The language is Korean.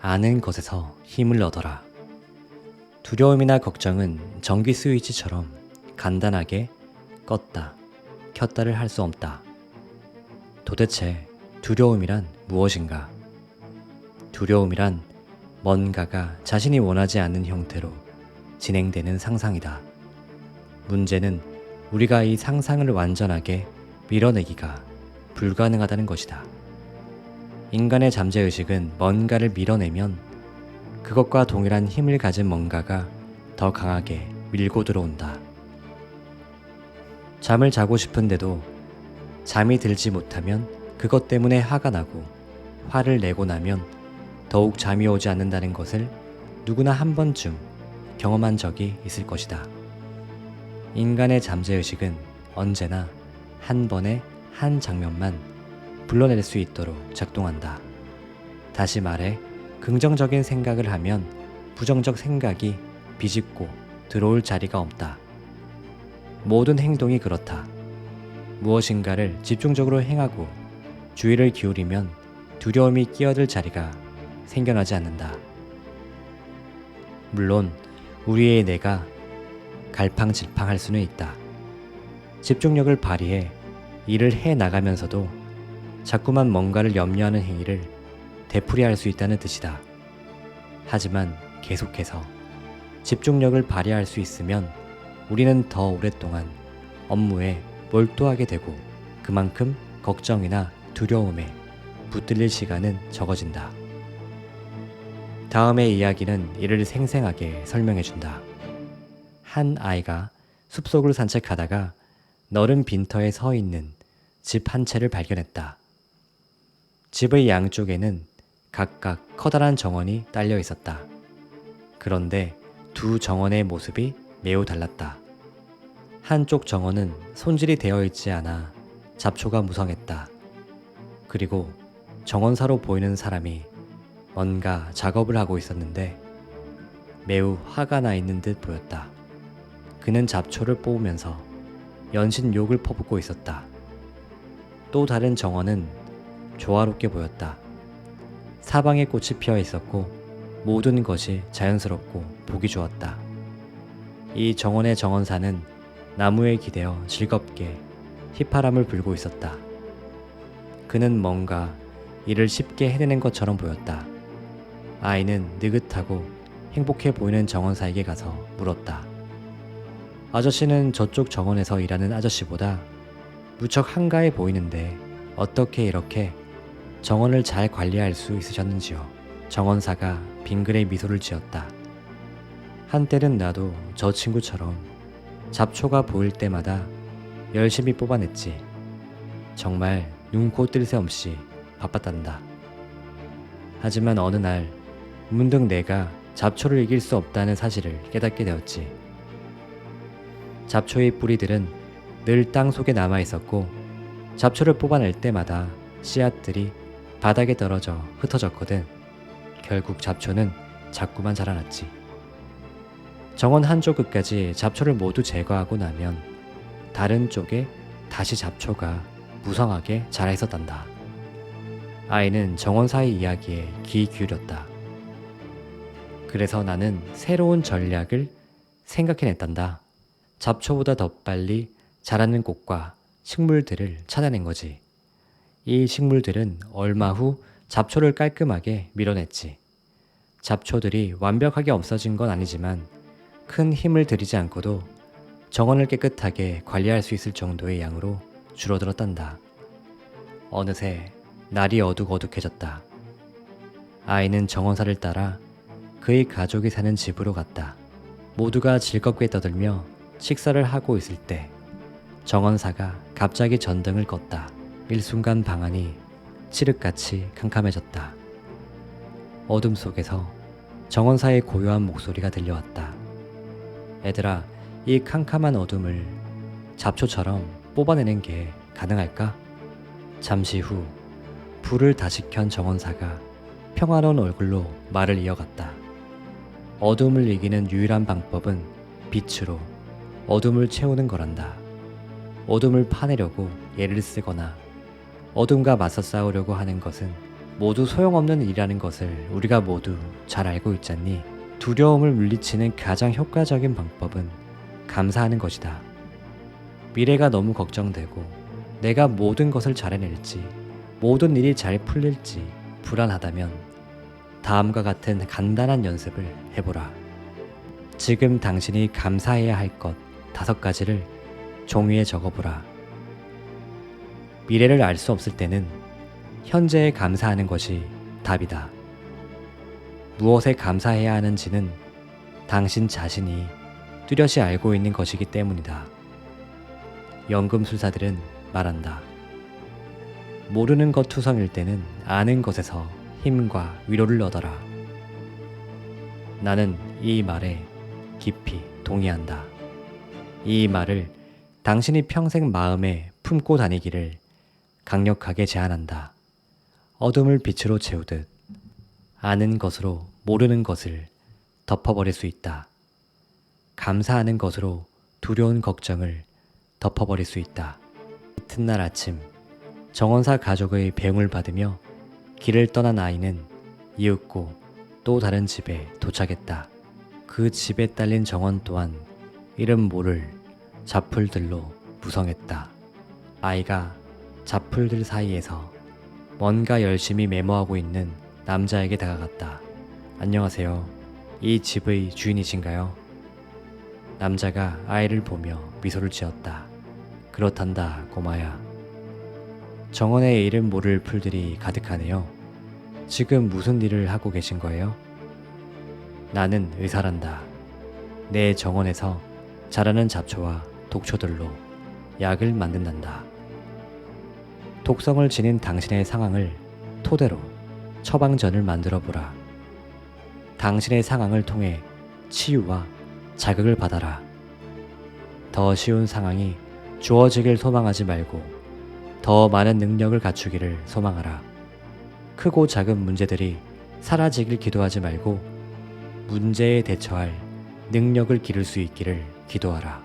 아는 것에서 힘을 얻어라. 두려움이나 걱정은 전기 스위치처럼 간단하게 껐다, 켰다를 할 수 없다. 도대체 두려움이란 무엇인가? 두려움이란 뭔가가 자신이 원하지 않는 형태로 진행되는 상상이다. 문제는 우리가 이 상상을 완전하게 밀어내기가 불가능하다는 것이다. 인간의 잠재의식은 뭔가를 밀어내면 그것과 동일한 힘을 가진 뭔가가 더 강하게 밀고 들어온다. 잠을 자고 싶은데도 잠이 들지 못하면 그것 때문에 화가 나고, 화를 내고 나면 더욱 잠이 오지 않는다는 것을 누구나 한 번쯤 경험한 적이 있을 것이다. 인간의 잠재의식은 언제나 한 번에 한 장면만 불러낼 수 있도록 작동한다. 다시 말해, 긍정적인 생각을 하면 부정적 생각이 비집고 들어올 자리가 없다. 모든 행동이 그렇다. 무엇인가를 집중적으로 행하고 주의를 기울이면 두려움이 끼어들 자리가 생겨나지 않는다. 물론 우리의 뇌가 갈팡질팡할 수는 있다. 집중력을 발휘해 일을 해 나가면서도 자꾸만 뭔가를 염려하는 행위를 되풀이할 수 있다는 뜻이다. 하지만 계속해서 집중력을 발휘할 수 있으면 우리는 더 오랫동안 업무에 몰두하게 되고, 그만큼 걱정이나 두려움에 붙들릴 시간은 적어진다. 다음의 이야기는 이를 생생하게 설명해준다. 한 아이가 숲속을 산책하다가 너른 빈터에 서 있는 집 한 채를 발견했다. 집의 양쪽에는 각각 커다란 정원이 딸려 있었다. 그런데 두 정원의 모습이 매우 달랐다. 한쪽 정원은 손질이 되어 있지 않아 잡초가 무성했다. 그리고 정원사로 보이는 사람이 뭔가 작업을 하고 있었는데 매우 화가 나 있는 듯 보였다. 그는 잡초를 뽑으면서 연신 욕을 퍼붓고 있었다. 또 다른 정원은 조화롭게 보였다. 사방에 꽃이 피어 있었고 모든 것이 자연스럽고 보기 좋았다. 이 정원의 정원사는 나무에 기대어 즐겁게 휘파람을 불고 있었다. 그는 뭔가 일을 쉽게 해내는 것처럼 보였다. 아이는 느긋하고 행복해 보이는 정원사에게 가서 물었다. 아저씨는 저쪽 정원에서 일하는 아저씨보다 무척 한가해 보이는데 어떻게 이렇게 정원을 잘 관리할 수 있으셨는지요? 정원사가 빙그레 미소를 지었다. 한때는 나도 저 친구처럼 잡초가 보일 때마다 열심히 뽑아냈지. 정말 눈코 뜰 새 없이 바빴단다. 하지만 어느 날 문득 내가 잡초를 이길 수 없다는 사실을 깨닫게 되었지. 잡초의 뿌리들은 늘 땅 속에 남아 있었고, 잡초를 뽑아낼 때마다 씨앗들이 바닥에 떨어져 흩어졌거든. 결국 잡초는 자꾸만 자라났지. 정원 한쪽 끝까지 잡초를 모두 제거하고 나면 다른 쪽에 다시 잡초가 무성하게 자라 있었단다. 아이는 정원사의 이야기에 귀 기울였다. 그래서 나는 새로운 전략을 생각해냈단다. 잡초보다 더 빨리 자라는 꽃과 식물들을 찾아낸 거지. 이 식물들은 얼마 후 잡초를 깔끔하게 밀어냈지. 잡초들이 완벽하게 없어진 건 아니지만 큰 힘을 들이지 않고도 정원을 깨끗하게 관리할 수 있을 정도의 양으로 줄어들었단다. 어느새 날이 어둑어둑해졌다. 아이는 정원사를 따라 그의 가족이 사는 집으로 갔다. 모두가 즐겁게 떠들며 식사를 하고 있을 때 정원사가 갑자기 전등을 껐다. 일순간 방안이 칠흑같이 캄캄해졌다. 어둠 속에서 정원사의 고요한 목소리가 들려왔다. 얘들아, 이 캄캄한 어둠을 잡초처럼 뽑아내는 게 가능할까? 잠시 후 불을 다시 켠 정원사가 평화로운 얼굴로 말을 이어갔다. 어둠을 이기는 유일한 방법은 빛으로 어둠을 채우는 거란다. 어둠을 파내려고 애를 쓰거나 어둠과 맞서 싸우려고 하는 것은 모두 소용없는 일이라는 것을 우리가 모두 잘 알고 있잖니. 두려움을 물리치는 가장 효과적인 방법은 감사하는 것이다. 미래가 너무 걱정되고 내가 모든 것을 잘 해낼지, 모든 일이 잘 풀릴지 불안하다면 다음과 같은 간단한 연습을 해보라. 지금 당신이 감사해야 할 것 5가지를 종이에 적어보라. 미래를 알 수 없을 때는 현재에 감사하는 것이 답이다. 무엇에 감사해야 하는지는 당신 자신이 뚜렷이 알고 있는 것이기 때문이다. 연금술사들은 말한다. 모르는 것 투성일 때는 아는 것에서 힘과 위로를 얻어라. 나는 이 말에 깊이 동의한다. 이 말을 당신이 평생 마음에 품고 다니기를 강력하게 제안한다. 어둠을 빛으로 채우듯 아는 것으로 모르는 것을 덮어버릴 수 있다. 감사하는 것으로 두려운 걱정을 덮어버릴 수 있다. 이튿날 아침 정원사 가족의 배웅을 받으며 길을 떠난 아이는 이윽고 또 다른 집에 도착했다. 그 집에 딸린 정원 또한 이름 모를 잡풀들로 무성했다. 아이가 잡풀들 사이에서 뭔가 열심히 메모하고 있는 남자에게 다가갔다. 안녕하세요. 이 집의 주인이신가요? 남자가 아이를 보며 미소를 지었다. 그렇단다, 꼬마야. 정원에 이름 모를 풀들이 가득하네요. 지금 무슨 일을 하고 계신 거예요? 나는 의사란다. 내 정원에서 자라는 잡초와 독초들로 약을 만든단다. 독성을 지닌 당신의 상황을 토대로 처방전을 만들어 보라. 당신의 상황을 통해 치유와 자극을 받아라. 더 쉬운 상황이 주어지길 소망하지 말고 더 많은 능력을 갖추기를 소망하라. 크고 작은 문제들이 사라지길 기도하지 말고 문제에 대처할 능력을 기를 수 있기를 기도하라.